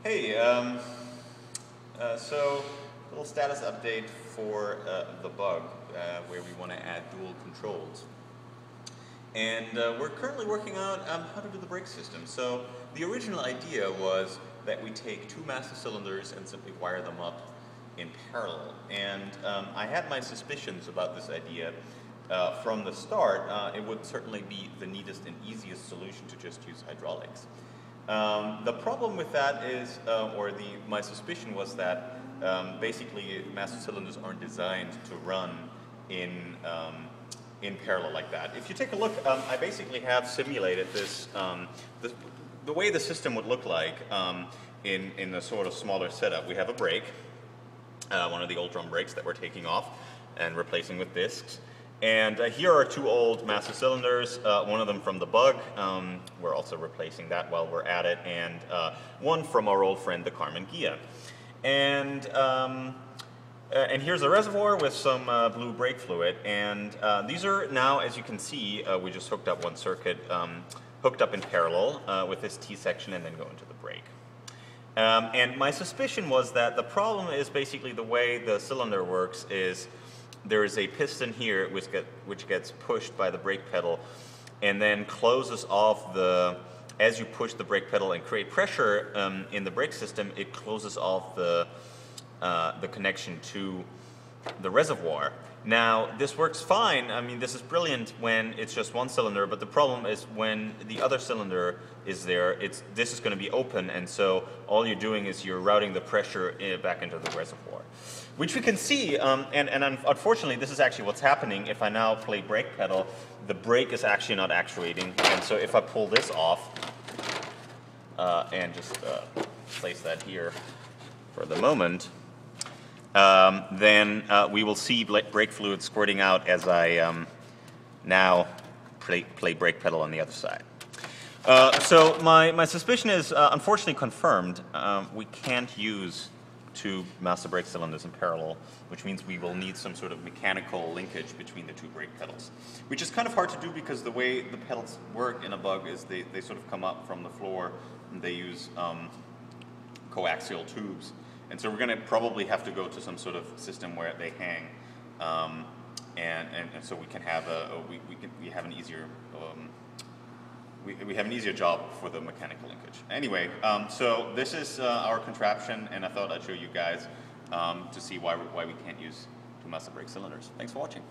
Hey, so a little status update for the bug where we want to add dual controls. And we're currently working out how to do the brake system. So the original idea was that we take two master cylinders and simply wire them up in parallel. And I had my suspicions about this idea from the start. It would certainly be the neatest and easiest solution to just use hydraulics. The problem with that is, my suspicion was that basically master cylinders aren't designed to run in parallel like that. If you take a look, I basically have simulated this, the way the system would look like in a sort of smaller setup. We have a brake, one of the old drum brakes that we're taking off and replacing with discs. And here are two old master cylinders, one of them from the bug, we're also replacing that while we're at it, and one from our old friend the Carmen Ghia. And here's a reservoir with some blue brake fluid, and these are now, as you can see, we just hooked up one circuit, hooked up in parallel with this T-section and then go into the brake. And my suspicion was that the problem is basically the way the cylinder works is there is a piston here which gets pushed by the brake pedal and then closes off as you push the brake pedal and create pressure in the brake system, it closes off the connection to the reservoir. Now, this works fine. I mean, this is brilliant when it's just one cylinder, but the problem is when the other cylinder is there, this is going to be open, and so all you're doing is you're routing the pressure back into the reservoir. Which we can see, and unfortunately this is actually what's happening. If I now play brake pedal, the brake is actually not actuating, and so if I pull this off and just place that here for the moment, then we will see brake fluid squirting out as I now play brake pedal on the other side. So my suspicion is unfortunately confirmed. We can't use two master brake cylinders in parallel, which means we will need some sort of mechanical linkage between the two brake pedals, which is kind of hard to do because the way the pedals work in a bug is they sort of come up from the floor and they use coaxial tubes. And so we're going to probably have to go to some sort of system where they hang, and so we can have we have an easier we have an easier job for the mechanical linkage. Anyway, so this is our contraption, and I thought I'd show you guys to see why we can't use two master brake cylinders. Thanks for watching.